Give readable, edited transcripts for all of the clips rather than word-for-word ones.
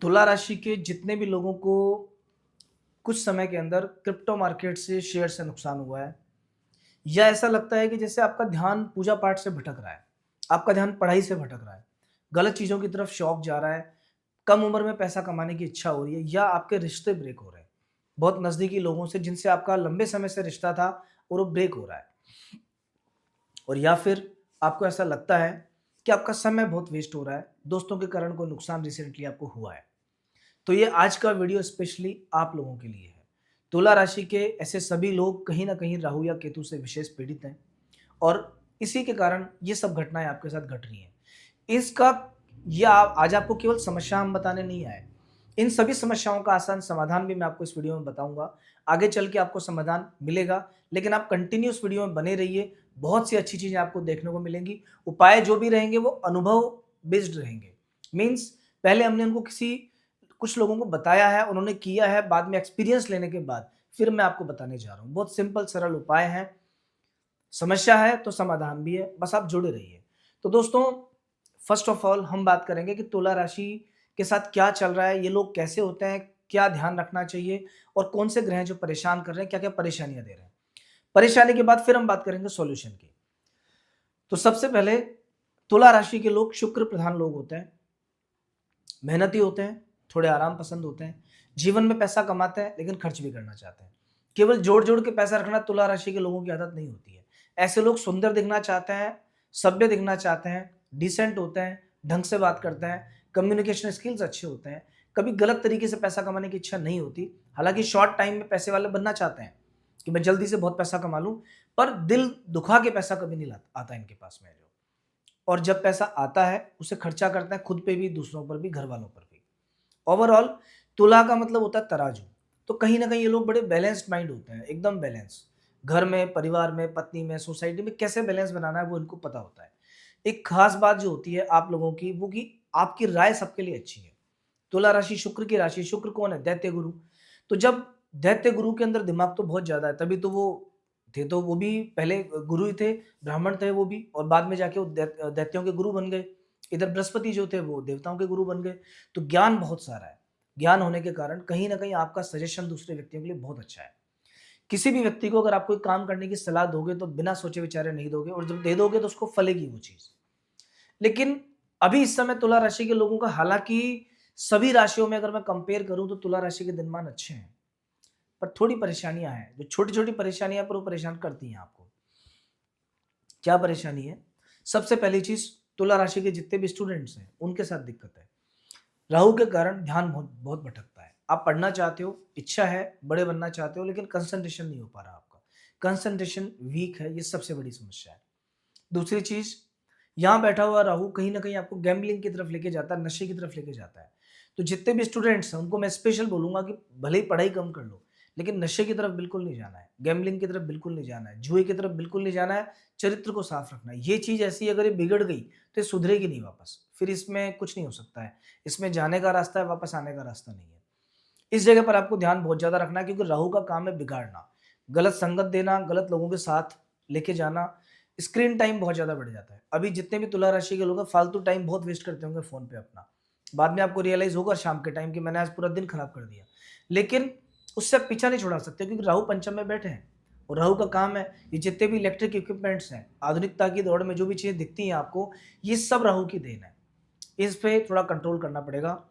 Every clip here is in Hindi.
तुला राशि के जितने भी लोगों को कुछ समय के अंदर क्रिप्टो मार्केट से शेयर से नुकसान हुआ है या ऐसा लगता है कि जैसे आपका ध्यान पूजा पाठ से भटक रहा है, आपका ध्यान पढ़ाई से भटक रहा है, गलत चीज़ों की तरफ शौक जा रहा है, कम उम्र में पैसा कमाने की इच्छा हो रही है या आपके रिश्ते ब्रेक हो रहे हैं। बहुत नज़दीकी लोगों से जिनसे आपका लंबे समय से रिश्ता था और वो ब्रेक हो रहा है। और या फिर आपको ऐसा लगता है कि आपका समय बहुत वेस्ट हो रहा है, दोस्तों के कारण कोई नुकसान रिसेंटली आपको हुआ है। तो ये आज का वीडियो स्पेशली आप लोगों के लिए है। तुला राशि के ऐसे सभी लोग कहीं न कहीं राहु या केतु से विशेष पीड़ित हैं और इसी के कारण ये सब घटनाएँ आपके साथ घट रही हैं। इसका आज आपको केवल समस्या हम बताने नहीं आए। इन सभी समस्याओं का आसान समाधान भी मैं आपको इस वीडियो में बताऊँगा। आगे चल के आपको समाधान मिलेगा, लेकिन आप कंटिन्यू इस वीडियो में बने रहिए। बहुत सी अच्छी चीज़ें आपको देखने को मिलेंगी। उपाय जो भी रहेंगे वो अनुभव बेस्ड रहेंगे। मीन्स पहले हमने उनको कुछ लोगों को बताया है, उन्होंने किया है, बाद में एक्सपीरियंस लेने के बाद फिर मैं आपको बताने जा रहा हूँ। बहुत सिंपल सरल उपाय हैं। समस्या है तो समाधान भी है, बस आप जुड़े रहिए। तो दोस्तों, फर्स्ट ऑफ ऑल हम बात करेंगे कि तुला राशि के साथ क्या चल रहा है, ये लोग कैसे होते हैं, क्या ध्यान रखना चाहिए और कौन से ग्रह हैं जो परेशान कर रहे हैं, क्या-क्या परेशानियाँ दे रहे हैं। परेशानी के बाद फिर हम बात करेंगे सॉल्यूशन की। तो सबसे पहले तुला राशि के लोग शुक्र प्रधान लोग होते हैं, मेहनती होते हैं, थोड़े आराम पसंद होते हैं, जीवन में पैसा कमाते हैं लेकिन खर्च भी करना चाहते हैं। केवल जोड़-जोड़ के पैसा रखना तुला राशि के लोगों की आदत नहीं होती है। ऐसे लोग सुंदर दिखना चाहते हैं, सभ्य दिखना चाहते हैं, डिसेंट होते हैं, ढंग से बात करते हैं, कम्युनिकेशन स्किल्स अच्छे होते हैं, कभी गलत तरीके से पैसा कमाने की इच्छा नहीं होती। हालाँकि शॉर्ट टाइम में पैसे वाले बनना चाहते हैं कि मैं जल्दी से बहुत पैसा कमा लूँ, पर दिल दुखा के पैसा कभी नहीं ला आता इनके पास में जो। और जब पैसा आता है उसे खर्चा करते हैं खुद पे भी, दूसरों पर भी, घर वालों पर भी। ओवरऑल तुला का मतलब होता है तराजू। तो कहीं न कहीं ये लोग बड़े बैलेंस्ड माइंड होते हैं, एकदम बैलेंस। घर में, परिवार में, पत्नी में, सोसाइटी में कैसे बैलेंस बनाना है वो इनको पता होता है। एक खास बात जो होती है आप लोगों की वो कि आपकी राय सबके लिए अच्छी है। तुला राशि शुक्र की राशि, शुक्र कौन है? दैत्य गुरु। तो जब दैत्य गुरु के अंदर दिमाग तो बहुत ज़्यादा है, तभी तो वो भी पहले गुरु ही थे, ब्राह्मण थे वो भी और बाद में जाके वो दैत्यों के गुरु बन गए। इधर बृहस्पति जो थे वो देवताओं के गुरु बन गए। तो ज्ञान बहुत सारा है। ज्ञान होने के कारण कहीं न कहीं आपका सजेशन दूसरे व्यक्तियों के लिए बहुत अच्छा है। किसी भी व्यक्ति को अगर आप कोई काम करने की सलाह दोगे तो बिना सोचे विचारे नहीं दोगे और जब दे दोगे तो उसको फलेगी वो चीज़। लेकिन अभी इस समय तुला राशि के लोगों का हालाँकि सभी राशियों में अगर मैं कंपेयर करूँ तो तुला राशि के दिनमान अच्छे हैं, पर थोड़ी परेशानियाँ हैं। जो छोटी-छोटी परेशानियाँ पर वो परेशान करती हैं आपको। क्या परेशानी है? सबसे पहली चीज़ तुला राशि के जितने भी स्टूडेंट्स हैं, उनके साथ दिक्कत है। राहु के कारण ध्यान बहुत बहुत भटकता है। आप पढ़ना चाहते हो, इच्छा है, बड़े बनना चाहते हो लेकिन कंसंट्रेशन नहीं हो पा रहा आपका। कंसंट्रेशन वीक है, ये सबसे बड़ी समस्या है। दूसरी चीज़, यहाँ बैठा हुआ राहु कहीं न कहीं आपको गैम्बलिंग की तरफ लेके जाता है, नशे की तरफ लेके जाता है। तो जितने भी स्टूडेंट्स हैं, उनको मैं स्पेशल बोलूँगा कि भले ही पढ़ाई कम कर लो, लेकिन नशे की तरफ बिल्कुल नहीं जाना है, गैम्बलिंग की तरफ बिल्कुल नहीं जाना है, जुए की तरफ बिल्कुल नहीं जाना है, चरित्र को साफ रखना है। ये चीज़ ऐसी अगर ये बिगड़ गई, तो ये सुधरेगी नहीं वापस, फिर इसमें कुछ नहीं हो सकता है। इसमें जाने का रास्ता है, वापस आने का रास्ता नहीं है। इस जगह पर आपको ध्यान बहुत ज़्यादा रखना है क्योंकि राहु का काम है बिगाड़ना, गलत संगत देना, गलत लोगों के साथ लेके जाना, स्क्रीन टाइम बहुत ज़्यादा बढ़ जाता है। अभी जितने भी तुला राशि के लोग हैं फालतू टाइम बहुत वेस्ट करते होंगे फ़ोन पे अपना। बाद में आपको रियलाइज़ होगा शाम के टाइम कि मैंने आज पूरा दिन खराब कर दिया। लेकिन उससे आप पीछा नहीं छुड़ा सकते क्योंकि राहु पंचम में बैठे हैं और राहु का काम है ये जितने भी इलेक्ट्रिक इक्विपमेंट्स हैं, आधुनिकता की दौड़ में जो भी चीज़ें दिखती हैं आपको, ये सब राहु की देन है। इस पे थोड़ा कंट्रोल करना पड़ेगा।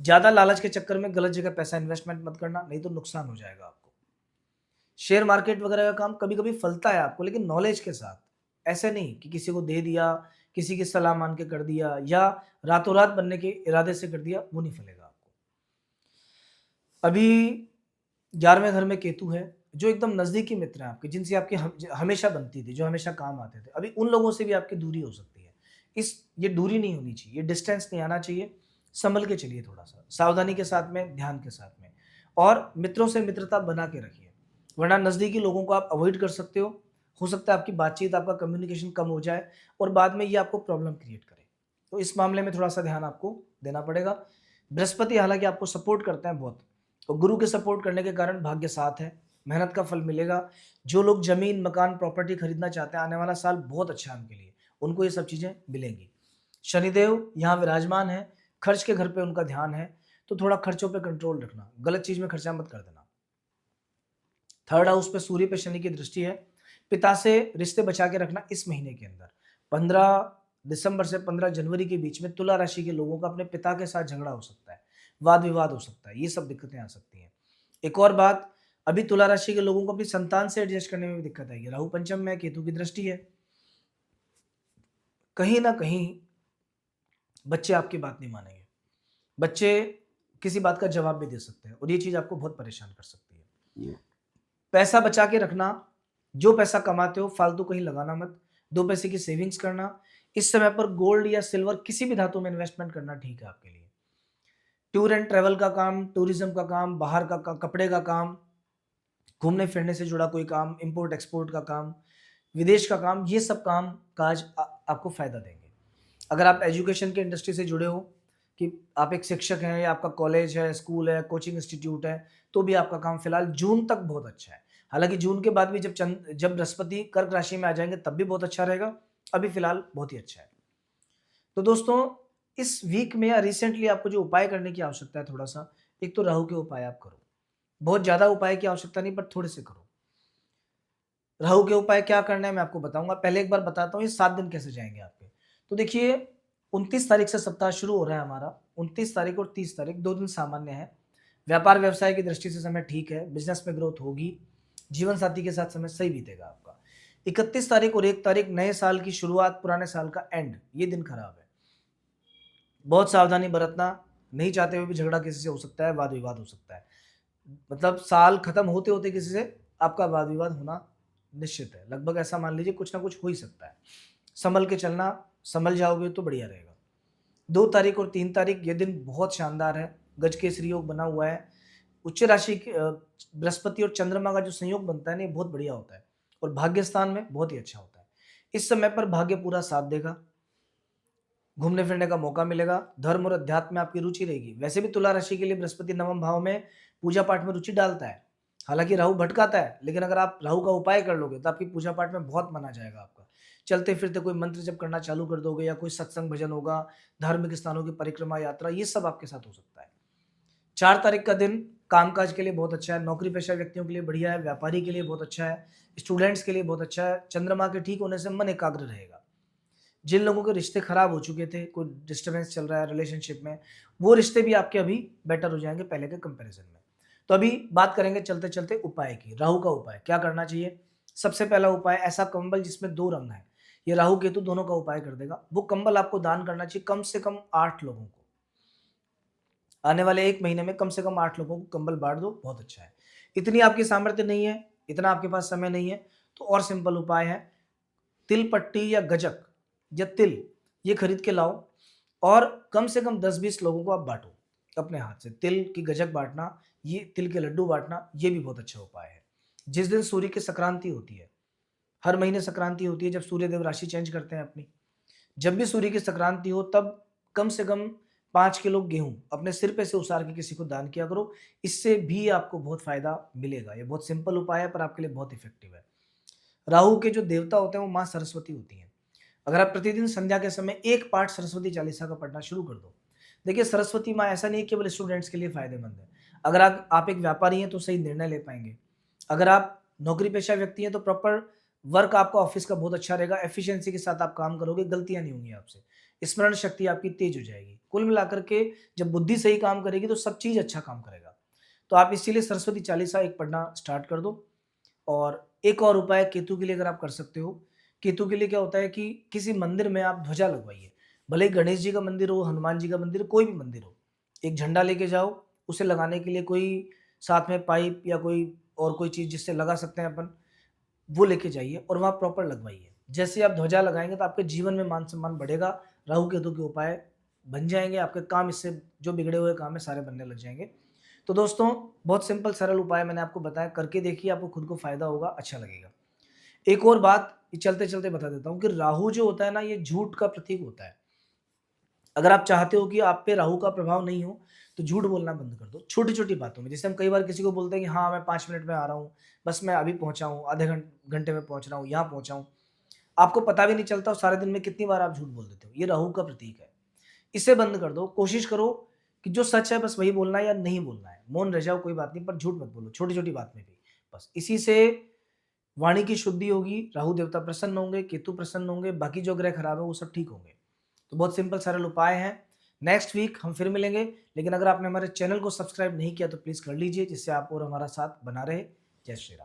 ज़्यादा लालच के चक्कर में गलत जगह पैसा इन्वेस्टमेंट मत करना, नहीं तो नुकसान हो जाएगा आपको। शेयर मार्केट वगैरह का काम कभी-कभी फलता है आपको लेकिन नॉलेज के साथ। ऐसे नहीं कि किसी को दे दिया, किसी की सलाह मान के कर दिया या रातों-रात बनने के इरादे से कर दिया, वो नहीं फलेगा आपको। अभी 11वें घर में केतु है, जो एकदम नज़दीकी मित्र हैं आपके, जिनसे आपकी हमेशा बनती थी, जो हमेशा काम आते थे। अभी उन लोगों से भी आपकी दूरी हो सकती है। ये दूरी नहीं होनी चाहिए, ये डिस्टेंस नहीं आना चाहिए, संभल के चलिए थोड़ा-सा, सावधानी के साथ में, ध्यान के साथ में और मित्रों से मित्रता बना के रखिए, वरना नज़दीकी लोगों को आप अवॉइड कर सकते हो। हो सकता है आपकी बातचीत, आपका कम्युनिकेशन कम हो जाए और बाद में ये आपको प्रॉब्लम क्रिएट करे। तो इस मामले में थोड़ा-सा ध्यान आपको देना पड़ेगा। बृहस्पति हालाँकि आपको सपोर्ट करते हैं बहुत। और गुरु के सपोर्ट करने के कारण भाग्य साथ है, मेहनत का फल मिलेगा। जो लोग ज़मीन, मकान, प्रॉपर्टी खरीदना चाहते हैं, आने वाला साल बहुत अच्छा है उनके लिए, उनको ये सब चीज़ें मिलेंगी। शनिदेव यहाँ विराजमान हैं, खर्च के घर पे उनका ध्यान है, तो थोड़ा खर्चों पे कंट्रोल रखना, गलत चीज़ में खर्चा मत कर देना। थर्ड हाउस पे सूर्य पे शनि की दृष्टि है, पिता से रिश्ते बचा के रखना इस महीने के अंदर। 15 दिसंबर से 15 जनवरी के बीच में तुला राशि के लोगों का अपने पिता के साथ झगड़ा हो सकता है, वाद विवाद हो सकता है, ये सब दिक्कतें आ सकती हैं। एक और बात, अभी तुला राशि के लोगों को अपनी संतान से एडजस्ट करने में भी दिक्कत आएगी। राहु पंचम में, केतु की दृष्टि है, कहीं ना कहीं बच्चे आपकी बात नहीं मानेंगे, बच्चे किसी बात का जवाब भी दे सकते हैं और ये चीज आपको बहुत परेशान कर सकती है। पैसा बचा के रखना, जो पैसा कमाते हो फालतू कहीं लगाना मत, 2 पैसे की सेविंग्स करना। इस समय पर गोल्ड या सिल्वर किसी भी धातु में इन्वेस्टमेंट करना ठीक है आपके लिए। टूर एंड ट्रेवल का काम, टूरिज्म का काम, बाहर का कपड़े का काम, घूमने फिरने से जुड़ा कोई काम, इंपोर्ट एक्सपोर्ट का काम, विदेश का काम, ये सब काम काज आपको फायदा देंगे। अगर आप एजुकेशन के इंडस्ट्री से जुड़े हो, कि आप एक शिक्षक हैं या आपका कॉलेज है, स्कूल है, कोचिंग इंस्टीट्यूट है, तो भी आपका काम फिलहाल जून तक बहुत अच्छा है। हालांकि जून के बाद भी जब बृहस्पति कर्क राशि में आ जाएंगे तब भी बहुत अच्छा रहेगा, अभी फिलहाल बहुत ही अच्छा है। तो दोस्तों, इस वीक में या रिसेंटली आपको जो उपाय करने की आवश्यकता है, थोड़ा सा, एक तो राहु के उपाय आप करो, बहुत ज्यादा उपाय की आवश्यकता नहीं, पर थोड़े से करो। राहु के उपाय क्या करना है मैं आपको बताऊंगा, पहले एक बार बताता हूँ ये 7 दिन कैसे जाएंगे आपके। तो देखिए, 29 तारीख से सप्ताह शुरू हो रहा है हमारा, 29 तारीख और 30 तारीख 2 दिन सामान्य है। व्यापार व्यवसाय की दृष्टि से समय ठीक है, बिजनेस में ग्रोथ होगी, जीवन साथी के साथ समय सही बीतेगा आपका। 31 तारीख और 1 तारीख नए साल की शुरुआत, पुराने साल का एंड, ये दिन खराब है, बहुत सावधानी बरतना, नहीं चाहते हुए भी झगड़ा किसी से हो सकता है, वाद विवाद हो सकता है। मतलब साल खत्म होते होते किसी से आपका वाद विवाद होना निश्चित है, लगभग ऐसा मान लीजिए कुछ ना कुछ हो ही सकता है। संभल के चलना, संभल जाओगे तो बढ़िया रहेगा। 2 तारीख और 3 तारीख ये दिन बहुत शानदार है, गज केसरी योग बना हुआ है। उच्च राशि के बृहस्पति और चंद्रमा का जो संयोग बनता है ना, ये बहुत बढ़िया होता है और भाग्य स्थान में बहुत ही अच्छा होता है। इस समय पर भाग्य पूरा साथ देगा, घूमने फिरने का मौका मिलेगा, धर्म और अध्यात्म में आपकी रुचि रहेगी। वैसे भी तुला राशि के लिए बृहस्पति नवम भाव में पूजा पाठ में रुचि डालता है, हालांकि राहु भटकाता है, लेकिन अगर आप राहु का उपाय कर लोगे तो आपकी पूजा पाठ में बहुत मना जाएगा आपका। चलते फिरते कोई मंत्र जप करना चालू कर दोगे, या कोई सत्संग भजन होगा, धार्मिक स्थानों की परिक्रमा यात्रा, ये सब आपके साथ हो सकता है। 4 तारीख का दिन कामकाज के लिए बहुत अच्छा है, नौकरी पेशा व्यक्तियों के लिए बढ़िया है, व्यापारी के लिए बहुत अच्छा है, स्टूडेंट्स के लिए बहुत अच्छा है। चंद्रमा के ठीक होने से मन एकाग्र रहेगा। जिन लोगों के रिश्ते खराब हो चुके थे, कोई डिस्टर्बेंस चल रहा है रिलेशनशिप में, वो रिश्ते भी आपके अभी बेटर हो जाएंगे पहले के कंपैरिजन में। तो अभी बात करेंगे चलते चलते उपाय की। राहु का उपाय क्या करना चाहिए? सबसे पहला उपाय, ऐसा कंबल जिसमें 2 रंग है, ये राहु केतु दोनों का उपाय कर देगा। वो कंबल आपको दान करना चाहिए कम से कम 8 लोगों को। आने वाले 1 महीने में कम से कम 8 लोगों को कंबल बांट दो, बहुत अच्छा है। इतनी आपकी सामर्थ्य नहीं है, इतना आपके पास समय नहीं है, तो और सिंपल उपाय है, तिल पट्टी या गजक या तिल, ये खरीद के लाओ और कम से कम 10-20 लोगों को आप बांटो अपने हाथ से। तिल की गजक बांटना, ये तिल के लड्डू बांटना, ये भी बहुत अच्छा उपाय है। जिस दिन सूर्य की संक्रांति होती है, हर महीने संक्रांति होती है जब सूर्य देव राशि चेंज करते हैं अपनी, जब भी सूर्य की संक्रांति हो तब कम से कम 5 किलो गेहूं अपने सिर पे से उतार के किसी को दान किया करो, इससे भी आपको बहुत फायदा मिलेगा। ये बहुत सिंपल उपाय है पर आपके लिए बहुत इफेक्टिव है। राहु के जो देवता होते हैं वो माँ सरस्वती होती हैं। अगर आप प्रतिदिन संध्या के समय एक पाठ सरस्वती चालीसा का पढ़ना शुरू कर दो, देखिए सरस्वती माँ ऐसा नहीं है केवल स्टूडेंट्स के लिए फायदेमंद है। अगर आप एक व्यापारी हैं तो सही निर्णय ले पाएंगे, अगर आप नौकरी पेशा व्यक्ति हैं तो प्रॉपर वर्क आपका ऑफिस का बहुत अच्छा रहेगा, एफिशिएंसी के साथ आप काम करोगे, गलतियां नहीं होंगी आपसे, स्मरण शक्ति आपकी तेज हो जाएगी। कुल मिलाकर के जब बुद्धि सही काम करेगी तो सब चीज अच्छा काम करेगा। तो आप इसीलिए सरस्वती चालीसा एक पढ़ना स्टार्ट कर दो। और एक और उपाय केतु के लिए अगर आप कर सकते हो, केतु के लिए क्या होता है कि किसी मंदिर में आप ध्वजा लगवाइए, भले ही गणेश जी का मंदिर हो, हनुमान जी का मंदिर हो, कोई भी मंदिर हो, एक झंडा लेके जाओ, उसे लगाने के लिए कोई साथ में पाइप या कोई और कोई चीज जिससे लगा सकते हैं अपन, वो लेके जाइए और वहाँ प्रॉपर लगवाइए। जैसे आप ध्वजा लगाएंगे तो आपके जीवन में मान सम्मान बढ़ेगा, राहु केतु के उपाय बन जाएंगे, आपके काम इससे जो बिगड़े हुए काम है सारे बनने लग जाएंगे। तो दोस्तों, बहुत सिंपल सरल उपाय मैंने आपको बताया, करके देखिए, आपको खुद को फायदा होगा, अच्छा लगेगा। एक और बात चलते चलते बता देता हूँ कि राहु जो होता है ना, ये झूठ का प्रतीक होता है। अगर आप चाहते हो कि आप पे राहु का प्रभाव नहीं हो तो झूठ बोलना बंद कर दो छोटी छोटी बातों में। जैसे हम कई बार किसी को बोलते हैं कि हाँ मैं 5 मिनट में आ रहा हूँ, बस मैं अभी पहुंचा हूँ, आधे घंटे में पहुंच रहा हूँ, यहाँ पहुंचा हूँ, आपको पता भी नहीं चलता और सारे दिन में कितनी बार आप झूठ बोल देते हो। ये राहु का प्रतीक है। इसे बंद कर दो। कोशिश करो कि जो सच है बस वही बोलना है या नहीं बोलना है। मौन रह जाओ कोई बात नहीं, पर झूठ मत बोलो छोटी-छोटी बात में भी। बस इसी से वाणी की शुद्धि होगी, राहु देवता प्रसन्न होंगे, केतु प्रसन्न होंगे, बाकी जो ग्रह खराब है वो सब ठीक होंगे। तो बहुत सिंपल सरल उपाय हैं। नेक्स्ट वीक हम फिर मिलेंगे, लेकिन अगर आपने हमारे चैनल को सब्सक्राइब नहीं किया तो प्लीज़ कर लीजिए, जिससे आप और हमारा साथ बना रहे। जय श्री राम।